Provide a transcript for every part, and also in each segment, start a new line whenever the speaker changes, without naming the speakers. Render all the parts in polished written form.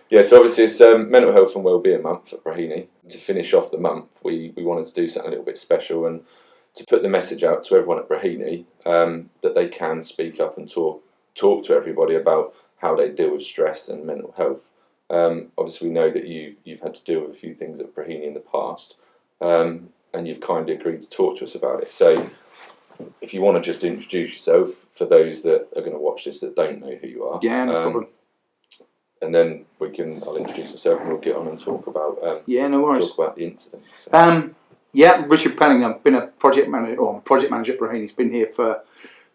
Yeah, so obviously it's Mental Health and Wellbeing Month at Breheny. To finish off the month, we wanted to do something a little bit special and to put the message out to everyone at Breheny that they can speak up and talk to everybody about how they deal with stress and mental health. Obviously, we know that you've had to deal with a few things at Breheny in the past, and you've kindly agreed to talk to us about it. So, if you want to just introduce yourself for those that are going to watch this that don't know who you are,
Yeah, no problem.
and then I'll introduce myself and we'll get on and talk about
no worries.
Talk about the incident. So.
Yeah, Richard Pelling. I've been a project manager at Breheny. He's been here for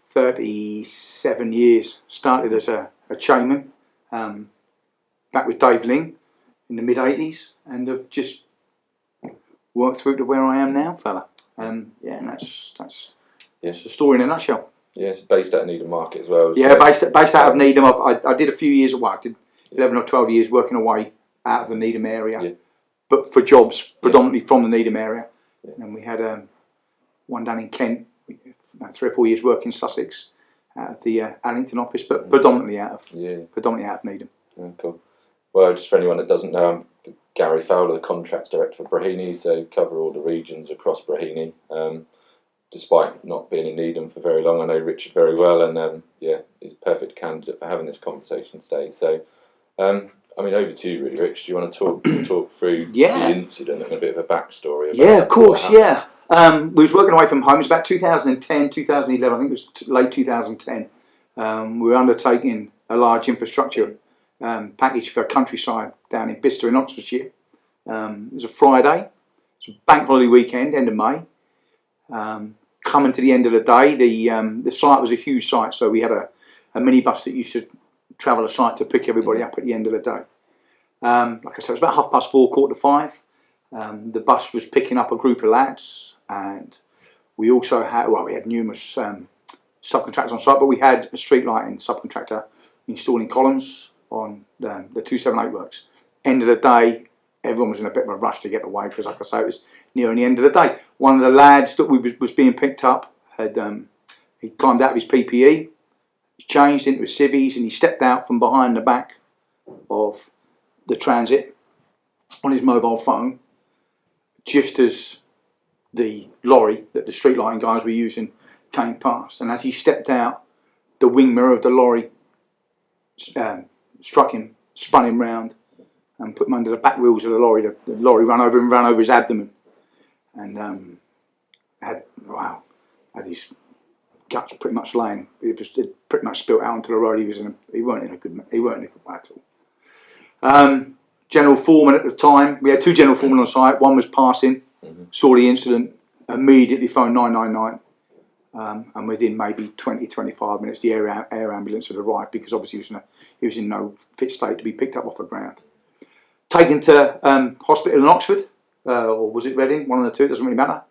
37 years. Started as a chairman back with Dave Ling in the mid-80s, and have just worked through to where I am now, fella. And that's the story in a nutshell.
Yeah, it's based out of Needham Market as well.
Yeah, so, based out of Needham. I did a few years of work. I did 11 or 12 years working away out of the Needham area, but for jobs predominantly from the Needham area. Yeah. And we had one down in Kent, about 3 or 4 years working in Sussex out of the Allington office, but predominantly out of Needham.
Yeah, cool. Well, just for anyone that doesn't know, I'm Gary Fowler, the contracts director for Breheny, so cover all the regions across Breheny. Despite not being in Needham for very long, I know Richard very well, and he's a perfect candidate for having this conversation today. So, over to you, really, Rich. Do you want to talk through the incident and a bit of a backstory?
Of course. We was working away from home. It was about 2010, 2011. I think it was late 2010. We were undertaking a large infrastructure package for countryside down in Bicester in Oxfordshire. It was a Friday. It was a bank holiday weekend, end of May. Coming to the end of the day, the site was a huge site, so we had a minibus that used to travel a site to pick everybody up at the end of the day. Like I said, it was about 4:30, 4:45. The bus was picking up a group of lads, and we also had numerous subcontractors on site, but we had a street lighting subcontractor installing columns on the 278 works. End of the day, everyone was in a bit of a rush to get away because, like I say, it was nearing the end of the day. One of the lads that was being picked up had he climbed out of his PPE, changed into his civvies, and he stepped out from behind the back of the transit on his mobile phone, just as the lorry that the street lighting guys were using came past. And as he stepped out, the wing mirror of the lorry struck him, spun him round, and put him under the back wheels of the lorry. The lorry ran over his abdomen, and had his guts pretty much laying. It pretty much spilt out onto the road. He weren't in a good way at all. General foreman at the time. We had 2 general foremen on site. One was passing, saw the incident, immediately phoned 999. And within maybe 20-25 minutes, the air ambulance had arrived because obviously he was in no fit state to be picked up off the ground. Taken to hospital in Oxford, or was it Reading? One of the two. It doesn't really matter.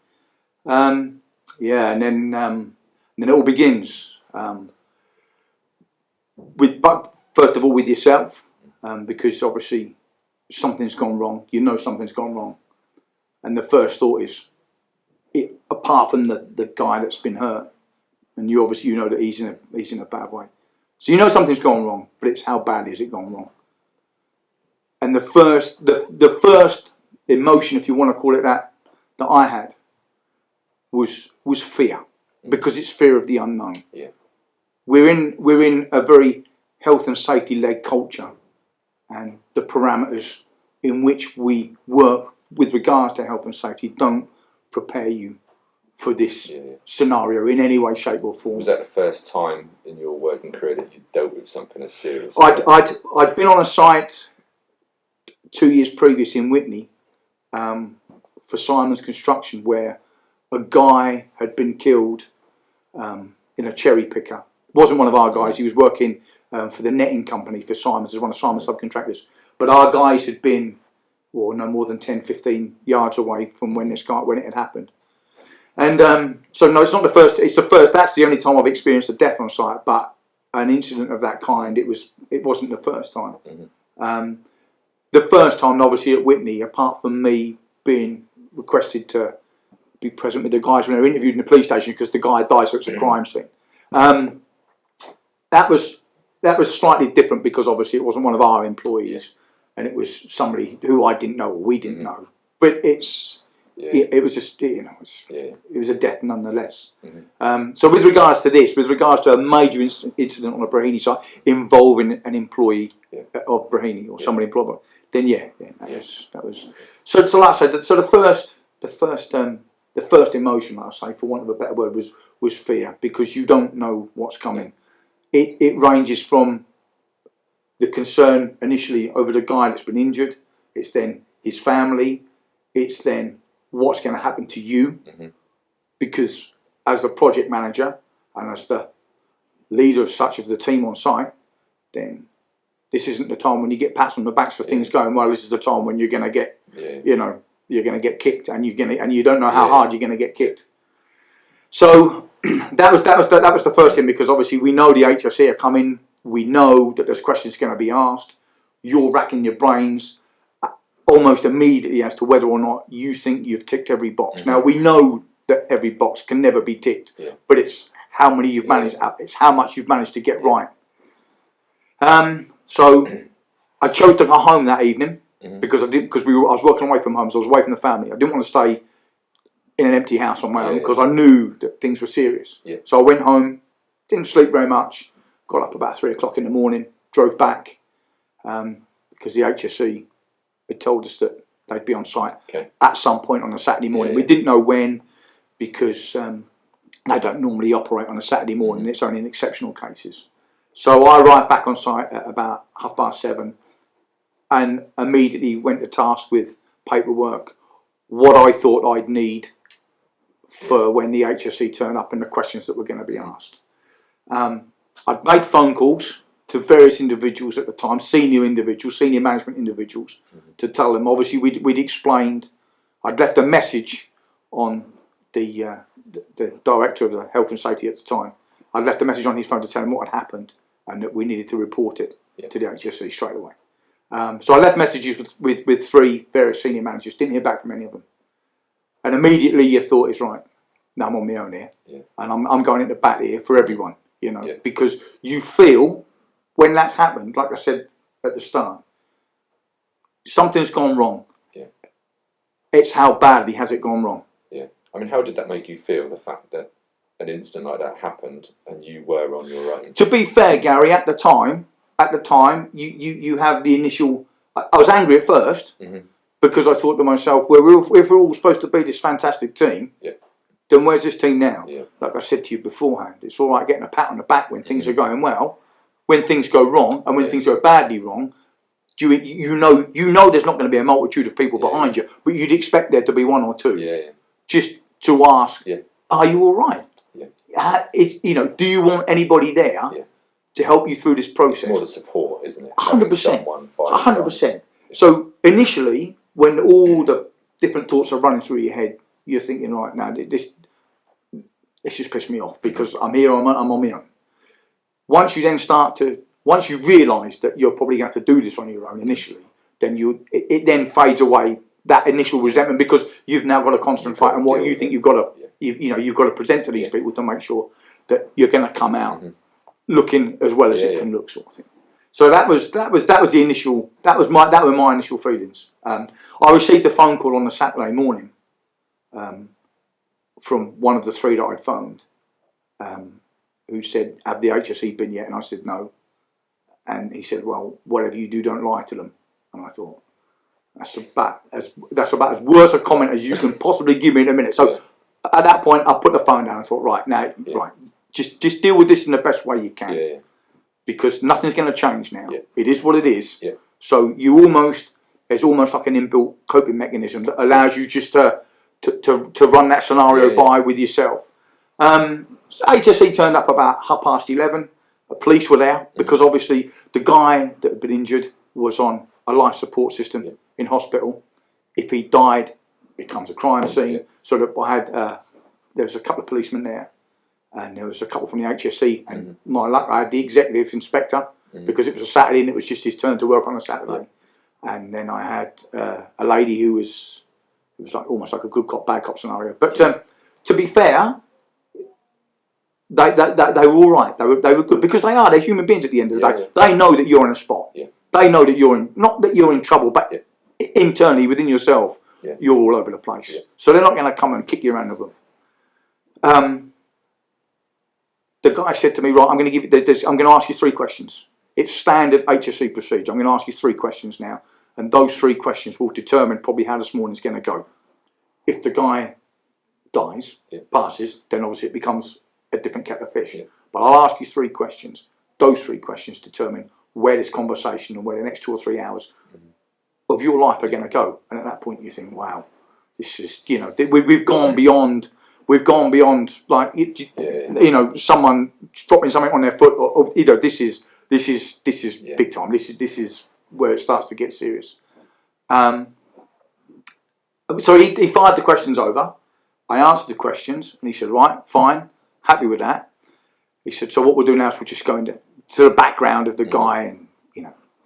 And then it all begins. But first of all, with yourself, because obviously something's gone wrong. You know something's gone wrong, and the first thought is, apart from the guy that's been hurt, and you know that he's in a bad way. So you know something's gone wrong, but it's how bad is it gone wrong? And the first emotion, if you want to call it that I had was fear, because it's fear of the unknown.
Yeah.
We're in a very health and safety led culture, and the parameters in which we work with regards to health and safety don't prepare you for this scenario in any way, shape or form.
Was that the first time in your working career that you dealt with something as serious?
I'd been on a site 2 years previous in Whitney for Simon's Construction, where a guy had been killed in a cherry picker. Wasn't one of our guys. He was working for the netting company for Simon's as one of Simon's subcontractors. But our guys had been no more than 10, 15 yards away from when it had happened. And so no, it's not the first. It's the first. That's the only time I've experienced a death on site. But an incident of that kind, it wasn't the first time. Mm-hmm. The first time, obviously, at Whitney, apart from me being requested to be present with the guys when they were interviewed in the police station because the guy died, so it's a crime scene. That was that was slightly different because obviously it wasn't one of our employees, and it was somebody who I didn't know or we didn't know. But it was just, you know, it was a death nonetheless. So with regards to this, with regards to a major incident on a Breheny site involving an employee of Breheny or somebody employed, then that was. So like I said, so the first emotion, I say, for want of a better word, was fear, because you don't know what's coming. It ranges from the concern initially over the guy that's been injured. It's then his family. It's then what's going to happen to you, because as the project manager and as the leader of such of the team on site, then this isn't the time when you get pats on the backs for things going well. This is the time when you're going to get, you know, you're going to get kicked, and you don't know how hard you're going to get kicked. So that was the first thing, because obviously we know the HSE are coming. We know that there's questions going to be asked. You're racking your brains almost immediately as to whether or not you think you've ticked every box. Now we know that every box can never be ticked, but it's how many you've managed. It's how much you've managed to get right. So I chose to go home that evening because I was working away from home, so I was away from the family. I didn't want to stay in an empty house on my own because I knew that things were serious. So I went home, didn't sleep very much, got up about 3 o'clock in the morning, drove back because the HSE had told us that they'd be on site at some point on a Saturday morning. We didn't know when, because they don't normally operate on a Saturday morning. It's only in exceptional cases. So I arrived back on site at about 7:30 and immediately went to task with paperwork, what I thought I'd need for when the HSE turned up and the questions that were going to be asked. I'd made phone calls to various individuals at the time, senior management individuals, to tell them. Obviously, we'd explained. I'd left a message on the director of the health and safety at the time. I'd left a message on his phone to tell him what had happened and that we needed to report it to the HSE straight away. So I left messages with 3 various senior managers. Didn't hear back from any of them. And immediately your thought is, right, now I'm on my own here, and I'm going into bat here for everyone, you know, because you feel, when that's happened, like I said at the start, something's gone wrong. It's how badly has it gone wrong?
I mean, how did that make you feel, the fact that an incident like that happened and you were on your own?
To be fair, Gary, at the time, you have the initial. I was angry at first because I thought to myself, well, if we're all supposed to be this fantastic team, then where's this team now? Like I said to you beforehand, it's all right getting a pat on the back when things are going well. When things go wrong and when things go badly wrong, you know there's not going to be a multitude of people behind you, but you'd expect there to be 1 or 2, just to ask, are you all right? Do you want anybody there to help you through this process?
It's more the support, isn't it?
100%. 100%. So initially, when all the different thoughts are running through your head, you're thinking, right, now this just pissed me off because I'm here, I'm on my own. Once you realise that you're probably going to have to do this on your own initially, then it then fades away, that initial resentment, because you've now got to concentrate on what you think you've got to, you've got to present to these people to make sure that you're going to come out looking as well as it can look, sort of thing. So that was the initial. That were my initial feelings. I received a phone call on the Saturday morning from one of the 3 that I'd phoned, who said, "Have the HSE been yet?" And I said, "No." And he said, "Well, whatever you do, don't lie to them." And I thought, that's about as worse a comment as you can possibly give me in a minute. So at that point, I put the phone down and thought, right, just deal with this in the best way you can, because nothing's going to change now. It is what it is. So there's almost like an inbuilt coping mechanism that allows you just to run that scenario by with yourself. So HSE turned up about 11:30. The police were there because obviously the guy that had been injured was on a life support system in hospital. If he died, it becomes a crime scene. So that I had there was a couple of policemen there, and there was a couple from the HSE, and my luck, I had the executive inspector because it was a Saturday and it was just his turn to work on a Saturday. And then I had a lady who was like almost like a good cop bad cop scenario. But to be fair, they were all right. They were good because they're human beings at the end of the day. They know that you're on a spot.
Yeah.
They know that not that you're in trouble, but internally within yourself, you're all over the place.
Yeah.
So they're not going to come and kick you around the room. The guy said to me, right, I'm going to ask you 3 questions. It's standard HSE procedure. I'm going to ask you 3 questions now, and those 3 questions will determine probably how this morning's going to go. If the guy dies, passes, then obviously it becomes a different kettle of fish. Yeah. But I'll ask you 3 questions. Those 3 questions determine where this conversation and where the next 2 or 3 hours of your life are going to go. And at that point, you think, wow, this is, we've gone beyond. We've gone beyond, like, someone dropping something on their foot, or this is big time. This is where it starts to get serious. So he fired the questions over. I answered the questions, and he said, right, fine, happy with that. He said, so what we'll do now is we'll just go into the background of the guy and,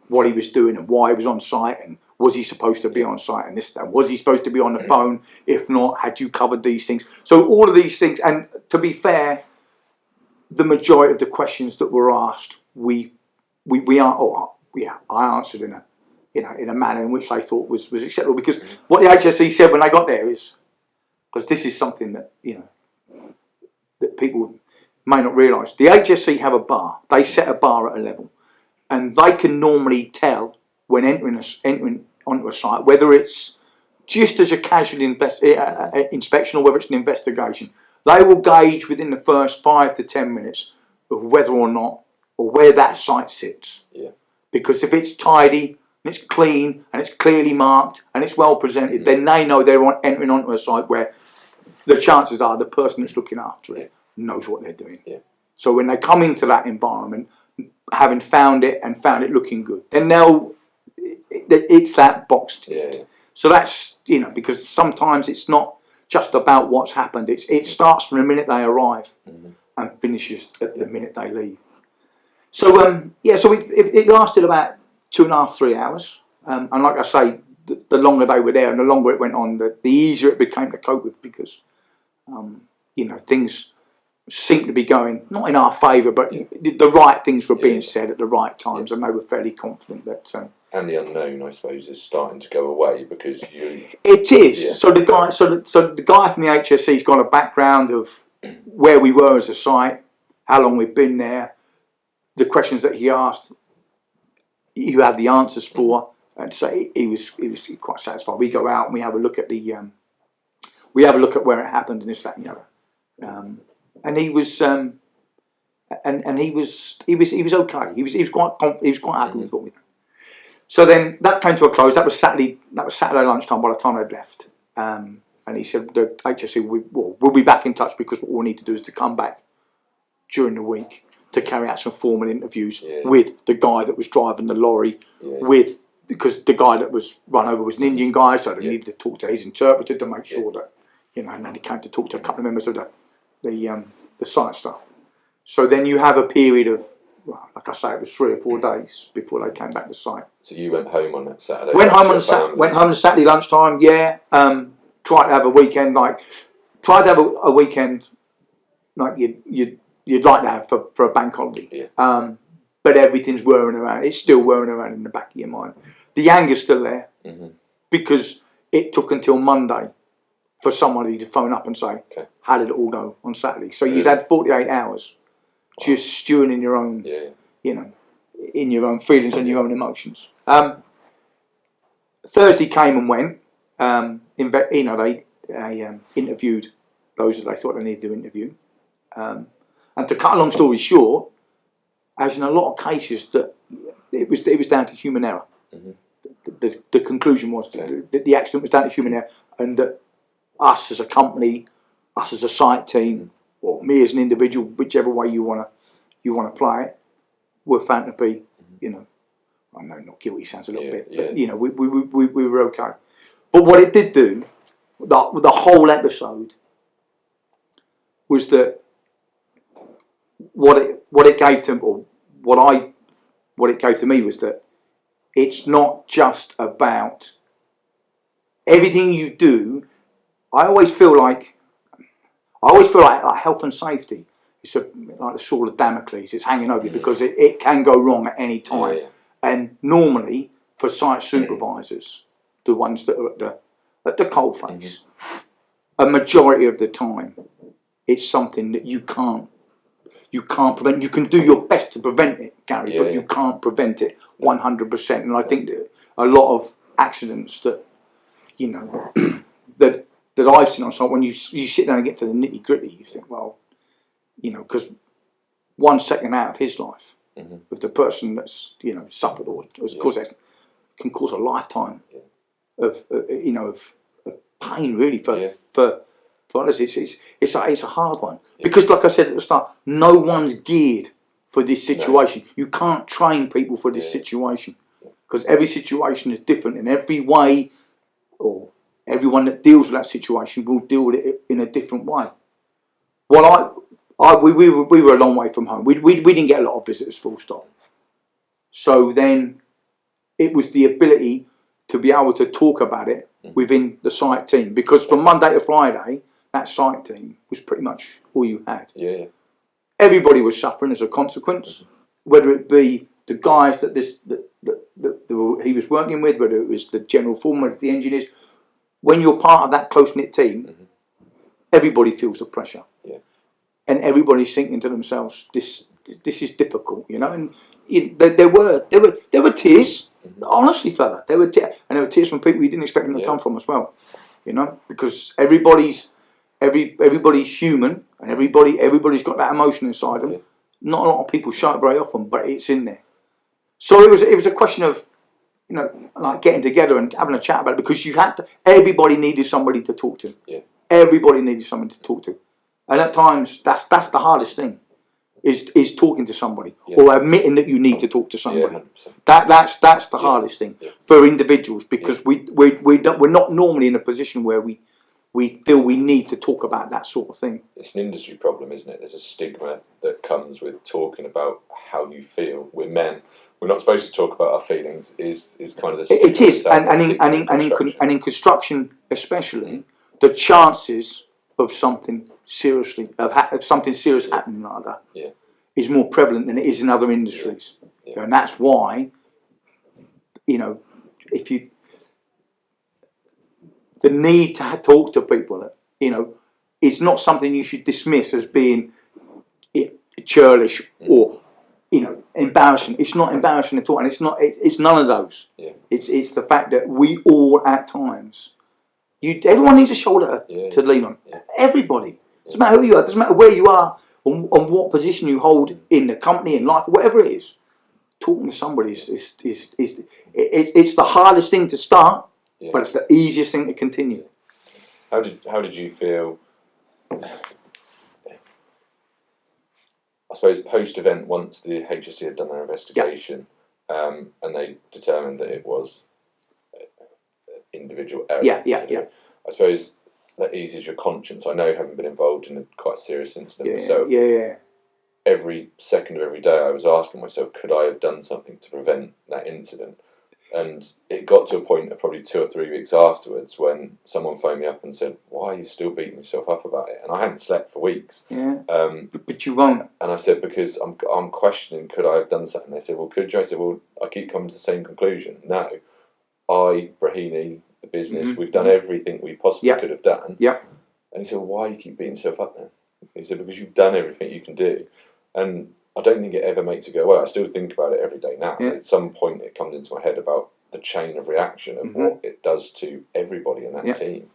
what he was doing and why he was on site and was he supposed to be on site and this and was he supposed to be on the phone? If not, had you covered these things? So all of these things, and to be fair, the majority of the questions that were asked, I answered in a manner in which I thought was acceptable, because what the HSE said when I got there is, because this is something that that people may not realise, the HSE have a bar. They set a bar at a level, and they can normally tell when entering onto a site whether it's just as a casual inspection or whether it's an investigation. They will gauge within the first 5 to 10 minutes of whether or not, or where that site sits. Yeah. Because if it's tidy and it's clean and it's clearly marked and it's well presented, then they know they're entering onto a site where the chances are the person that's looking after it knows what they're doing. Yeah. So when they come into that environment, having found it looking good, then it's that box ticked. Yeah. So that's, because sometimes it's not just about what's happened. It starts from the minute they arrive and finishes at the minute they leave. So so it lasted about 2.5, 3 hours. And like I say, the longer they were there and the longer it went on, the easier it became to cope with, because things seemed to be going not in our favour, but the right things were being said at the right times, and they were fairly confident that.
And the unknown, I suppose, is starting to go away because you.
It is. Yeah. So the guy, so the guy from the HSE's got a background of where we were as a site, how long we've been there, the questions that he asked, you had the answers for, and so he was quite satisfied. We go out and we have a look at where it happened and this, that, and the other. And he was and he was okay. He was quite happy with what we did. So then that came to a close. That was Saturday lunchtime by the time they'd left. And he said the HSE we'll be back in touch, because what we'll need to do is to come back during the week to carry out some formal interviews with the guy that was driving the lorry, because the guy that was run over was an Indian guy, so they needed to talk to his interpreter to make sure that, and then he came to talk to a couple of members of the site staff. So then you have a period of, like I say, it was 3 or 4 days before they came back to site.
So you went home on that Saturday?
Went home on Saturday lunchtime, tried to have a weekend, like you'd like to have for a bank holiday. Yeah. But everything's whirring around. It's still whirring around in the back of your mind. The anger's still there, because it took until Monday for somebody to phone up and say, how did it all go on Saturday? So you'd had 48 hours just stewing in your own, in your own feelings and your own emotions. Thursday came and went. They interviewed those that they thought they needed to interview. And to cut a long story short, as in a lot of cases, that it was down to human error. The conclusion was that the accident was down to human error, and that us as a company, us as a site team, or me as an individual, whichever way you want to play it, were found to be, I know not guilty sounds a little bit, but we were okay. But what it did do, the whole episode, was that what it gave to, or what it gave to me was that it's not just about everything you do. I always feel like health and safety it's like the sword of Damocles. It's hanging over you because it can go wrong at any time. And normally, for site supervisors, the ones that are at the coalface, a majority of the time, it's something that you can't prevent. You can do your best to prevent it, Gary, but you can't prevent it 100%. And I think that a lot of accidents that that I've seen on site, when you sit down and get to the nitty gritty, you think, well, because 1 second out of his life, of the person that's suffered or has caused that, can cause a lifetime of pain, really, for others. It's a hard one because, like I said at the start, no one's geared for this situation. You can't train people for this situation because every situation is different, and every way, or everyone that deals with that situation will deal with it in a different way. Well, we were a long way from home. We didn't get a lot of visitors, full stop. So then it was the ability to be able to talk about it within the site team, because from Monday to Friday, that site team was pretty much all you had. Everybody was suffering as a consequence, whether it be the guys that he was working with, whether it was the general foreman, whether it's the engineers. When you're part of that close-knit team, everybody feels the pressure. And everybody's thinking to themselves, this is difficult, And there were tears, honestly, fella. There were tears, and there were tears from people you didn't expect them to come from as well, because everybody's human, and everybody's got that emotion inside them. Not a lot of people show it very often, but it's in there. So it was a question of like getting together and having a chat about it, because everybody needed somebody to talk to. Everybody needed somebody to talk to. And at times, that's the hardest thing, is talking to somebody or admitting that you need to talk to somebody. That's the hardest thing for individuals, because we're not normally in a position where we feel we need to talk about that sort of thing.
It's an industry problem, isn't it? There's a stigma that comes with talking about how you feel. We're men. We're not supposed to talk about our feelings. Is kind of the stigma.
It is, and in construction especially, the chances of something serious happening like that is more prevalent than it is in other industries. And that's why, the need to talk to people, is not something you should dismiss as being churlish or embarrassing. It's not embarrassing at all, and it's none of those. It's the fact that we all at times, everyone needs a shoulder to lean on. Everybody. Doesn't matter who you are, doesn't matter where you are, on what position you hold in the company, in life, whatever it is. Talking to somebody is it's the hardest thing to start, but it's the easiest thing to continue.
How did you feel? I suppose post-event, once the HSC had done their investigation, and they determined that it was individual error. I suppose that eases your conscience. I know, having been involved in a quite serious incident myself. Every second of every day, I was asking myself, could I have done something to prevent that incident? And it got to a point of probably 2 or 3 weeks afterwards when someone phoned me up and said, "Why are you still beating yourself up about it?" And I hadn't slept for weeks.
But you won't.
And I said, because I'm questioning, could I have done something? They said, "Well, could you?" I said, "Well, I keep coming to the same conclusion. No, Breheny, the business, we've done everything we possibly could have done." And he said, "Well, why do you keep beating yourself up then?" He said, "Because you've done everything you can do." And I don't think it ever makes it go away. I still think about it every day now. At some point, it comes into my head about the chain of reaction of what it does to everybody in that team.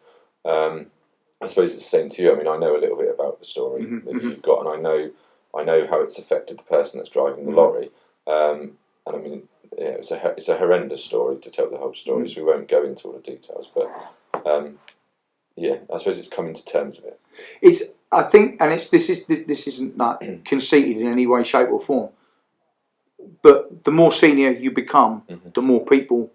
I suppose it's the same to you. I mean, I know a little bit about the story that you've got, and I know how it's affected the person that's driving the lorry. And I mean, it's a horrendous story to tell the whole story, so we won't go into all the details. But I suppose it's coming to terms with it.
I think, and this isn't like conceited in any way, shape, or form. But the more senior you become, the more people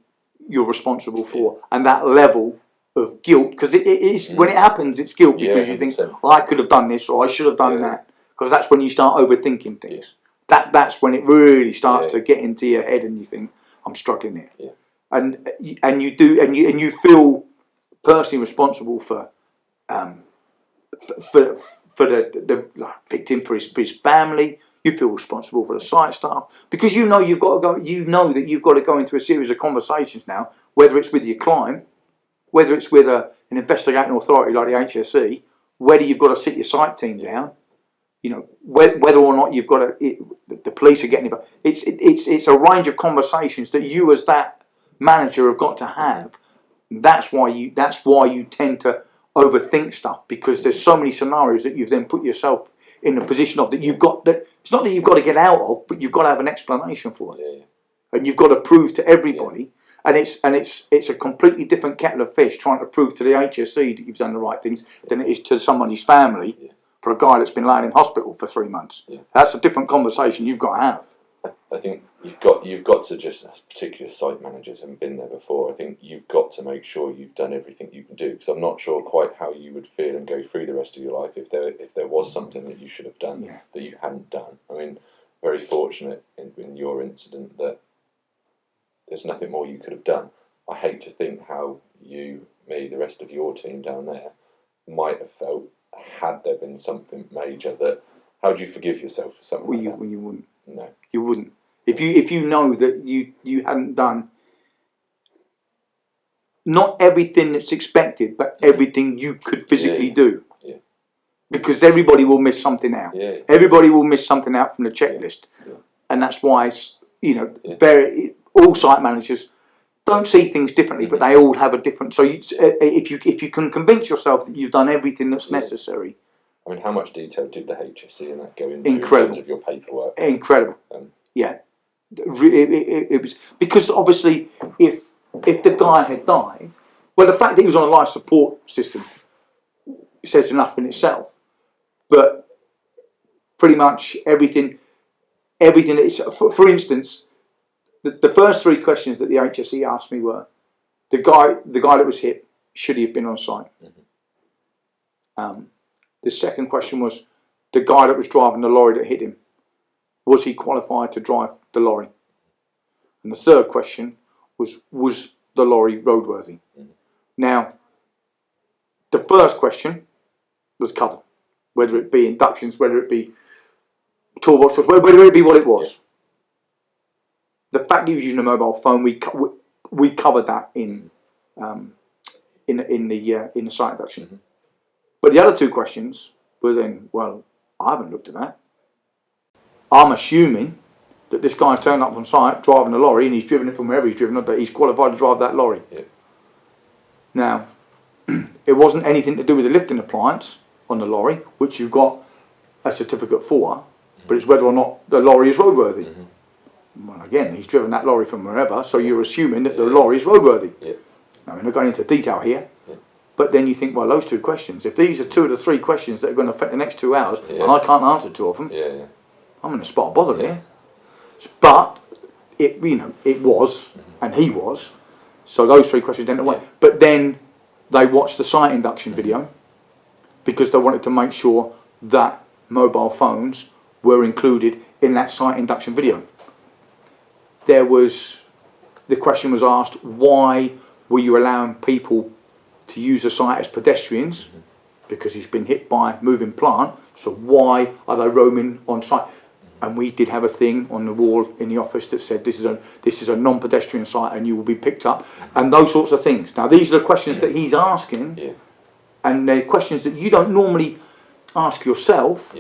you're responsible for, and that level of guilt, because it is when it happens, it's guilt, because you think, well, I could have done this or I should have done that, because that's when you start overthinking things. That's when it really starts to get into your head, and you think, I'm struggling here, and you feel personally responsible for for the victim, for his family. You feel responsible for the site staff because you know you've got to go. You know that you've got to go into a series of conversations now, whether it's with your client, whether it's with an investigating authority like the HSE, whether you've got to sit your site team down, you know, whether or not you've got to, the police are getting involved. It's a range of conversations that you as that manager have got to have. That's why you tend to overthink stuff, because there's so many scenarios that you've then put yourself in the position of that you've got that. It's not that you've got to get out of, but you've got to have an explanation for it, and you've got to prove to everybody. And it's a completely different kettle of fish trying to prove to the HSE that you've done the right things than it is to somebody's family for a guy that's been lying in hospital for 3 months. That's a different conversation you've got to have.
I think you've got to just, particularly as site managers, haven't been there before. I think you've got to make sure you've done everything you can do, because I'm not sure quite how you would feel and go through the rest of your life if there was something that you should have done that you hadn't done. I mean, very fortunate in your incident that there's nothing more you could have done. I hate to think how you, me, the rest of your team down there might have felt had there been something major. That, how do you forgive yourself for something like that?
Well, you wouldn't.
No,
you wouldn't. If you know that you hadn't done not everything that's expected, but everything you could physically do. Yeah. Because everybody will miss something out. Yeah. Everybody will miss something out from the checklist, and that's why it's, you know, all site managers don't see things differently, but they all have a different. So if you can convince yourself that you've done everything that's necessary.
I mean, how much detail did the HSE and that go into
in terms
of your paperwork?
Incredible. Yeah. It was because obviously if the guy had died, well, the fact that he was on a life support system says enough in itself. But pretty much everything that is, for instance, the first 3 questions that the HSE asked me were, the guy that was hit, should he have been on site? The second question was, the guy that was driving the lorry that hit him, was he qualified to drive the lorry? And the third question was the lorry roadworthy? Now, the first question was covered, whether it be inductions, whether it be toolbox, whether it be what it was. The fact he was using a mobile phone, we covered that in the site induction. But the other 2 questions were then, well, I haven't looked at that. I'm assuming that this guy's turned up on site driving a lorry and he's driven it from wherever he's driven it, but he's qualified to drive that lorry. Now, it wasn't anything to do with the lifting appliance on the lorry, which you've got a certificate for, but it's whether or not the lorry is roadworthy. Well, again, he's driven that lorry from wherever, so you're assuming that the lorry is roadworthy. I mean, we're going into detail here, but then you think, well, those 2 questions, if these are 2 of the 3 questions that are going to affect the next 2 hours, and I can't answer 2 of them, I'm in a spot of bother here. But it was, and he was, so those 3 questions didn't away. But then they watched the site induction video because they wanted to make sure that mobile phones were included in that site induction video. The question was asked, why were you allowing people to use the site as pedestrians? Because he's been hit by moving plant, so why are they roaming on site? And we did have a thing on the wall in the office that said this is a non-pedestrian site and you will be picked up, and those sorts of things. Now these are the questions that he's asking, and they're questions that you don't normally ask yourself.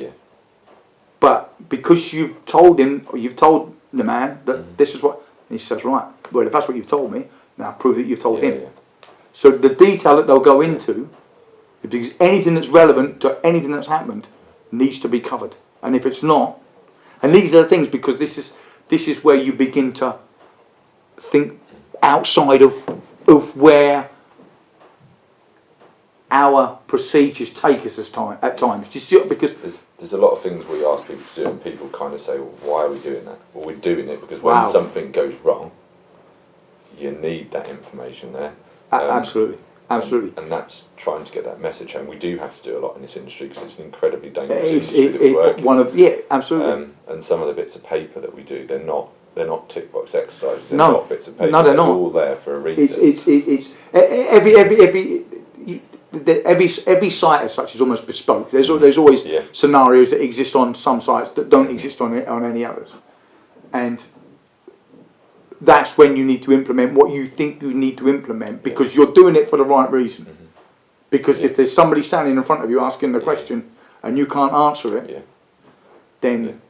But because you've told him, or you've told the man that this is what, and he says, right, well, if that's what you've told me, now prove that you've told him. So the detail that they'll go into, because anything that's relevant to anything that's happened needs to be covered, and if it's not. And these are the things, because this is where you begin to think outside of where our procedures take us at times. Do you see? Because
there's a lot of things we ask people to do, and people kind of say, well, why are we doing that? Well, we're doing it because when something goes wrong, you need that information there.
Absolutely.
And that's trying to get that message home. We do have to do a lot in this industry because it's an incredibly dangerous industry that we work in.
Absolutely.
And some of the bits of paper that we do, they're not tick box exercises. They're
not
not bits of paper.
No, they're not.
All there for a reason.
It's every every site as such is almost bespoke. There's always scenarios that exist on some sites that don't exist on any others, and that's when you need to implement what you think you need to implement because you're doing it for the right reason. Because if there's somebody standing in front of you asking the question and you can't answer it, then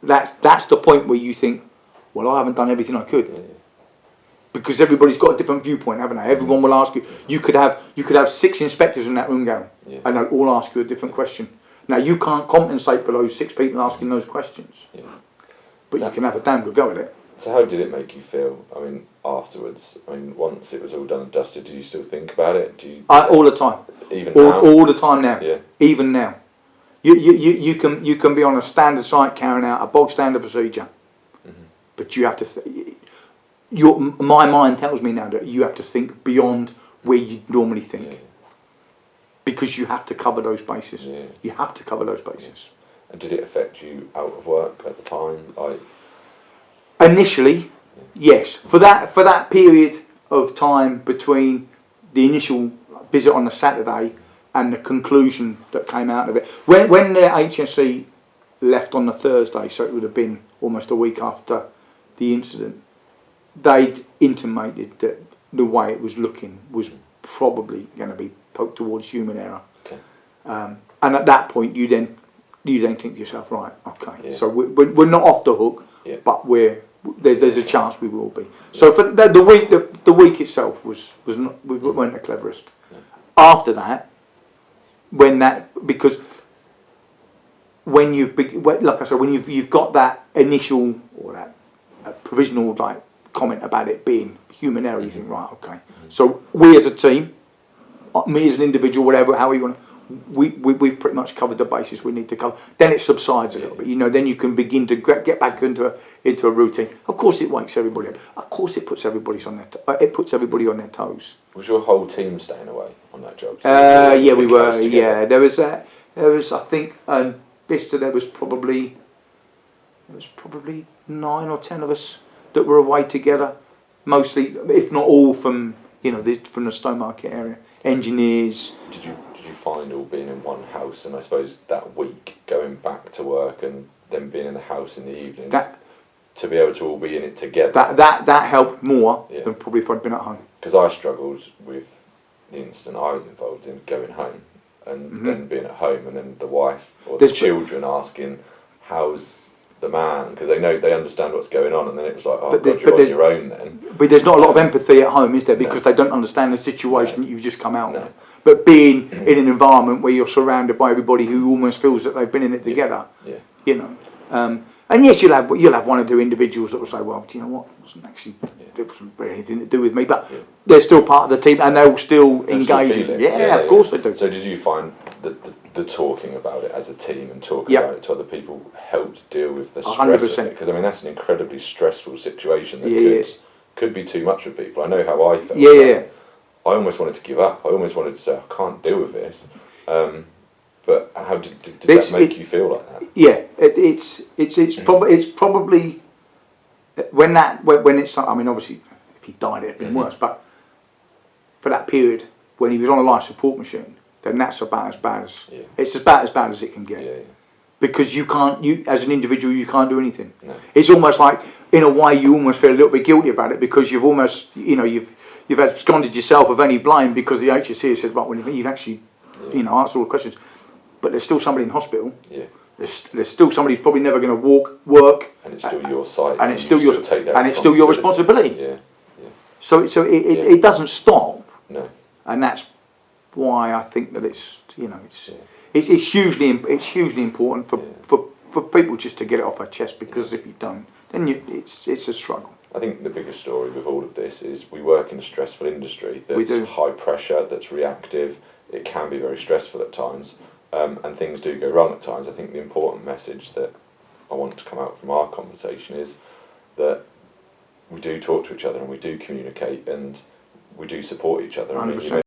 that's the point where you think, well, I haven't done everything I could. Because everybody's got a different viewpoint, haven't they? Everyone will ask you. You could have 6 inspectors in that room going, and they'll all ask you a different question. Now you can't compensate for those 6 people asking those questions, but you can have a damn good go at it.
So how did it make you feel? I mean, afterwards. I mean, once it was all done and dusted, do you still think about it? Do you?
All the time.
Even now.
All the time now.
Yeah.
Even now. You can be on a standard site carrying out a bog standard procedure, but you have to. My mind tells me now that you have to think beyond where you normally think, because you have to cover those bases. Yeah. You have to cover those bases.
And did it affect you out of work at the time? Like
initially, yes. For that period of time between the initial visit on the Saturday and the conclusion that came out of it, when the HSE left on the Thursday, so it would have been almost a week after the incident. They'd intimated that the way it was looking was probably going to be poked towards human error. Okay. And at that point, you then think to yourself, right, okay, so we're not off the hook, but there's a chance we will be. So for the week itself was not, we weren't the cleverest. After that, because when like I said, when you've got that initial or that provisional comment about it being human error, you think, right, okay. So we as a team, me as an individual, whatever, how you want, we've pretty much covered the bases we need to cover. Then it subsides a little bit, then you can begin to get back into a routine. Of course, it wakes everybody up. Of course, it puts everybody on their toes.
Was your whole team staying away on that job?
So we were. Yeah, there was I think Vista. There was probably 9 or 10 of us that were away together, mostly, if not all, from from the Stowmarket area. Engineers.
Did you find all being in one house, and I suppose that week going back to work and then being in the house in the evenings, to be able to all be in it together?
That helped more than probably if I'd been at home.
Because I struggled with the incident I was involved in, going home and then being at home, and then the wife or the children asking, "How's the man?" Because they understand what's going on, and then it was like, oh God, you're on your own then.
But there's not a lot of empathy at home, is there? Because they don't understand the situation that you've just come out of. But being in an environment where you're surrounded by everybody who almost feels that they've been in it together, and yes, you'll have 1 or 2 individuals that will say, well, do you know what? It wasn't actually anything to do with me, but they're still part of the team and they'll still engage. Of course they do.
So did you find that the talking about it as a team and talking about it to other people helped deal with the stress
100%.
Because I mean, that's an incredibly stressful situation that could be too much for people. I know how I felt. I almost wanted to give up. I almost wanted to say, I can't deal with this. But how did that make you feel like that? Yeah,
it's probably when it's. I mean, obviously, if he died, it'd been worse. But for that period when he was on a life support machine, then that's about as bad as it's about as bad as it can get. Because you as an individual, you can't do anything. No. It's almost like, in a way, you almost feel a little bit guilty about it because you've almost, you've absconded yourself of any blame because the HSE has said, right, well, you've actually, answered all the questions. But there's still somebody in hospital. Yeah. There's still somebody who's probably never going to work.
And it's still your site.
And it's still your responsibility.
Yeah.
So it doesn't stop.
No.
And that's why I think that it's hugely important for people just to get it off their chest, because if you don't, then it's a struggle.
I think the biggest story with all of this is we work in a stressful industry that's high pressure, that's reactive. It can be very stressful at times, and things do go wrong at times. I think the important message that I want to come out from our conversation is that we do talk to each other and we do communicate and we do support each other. I mean,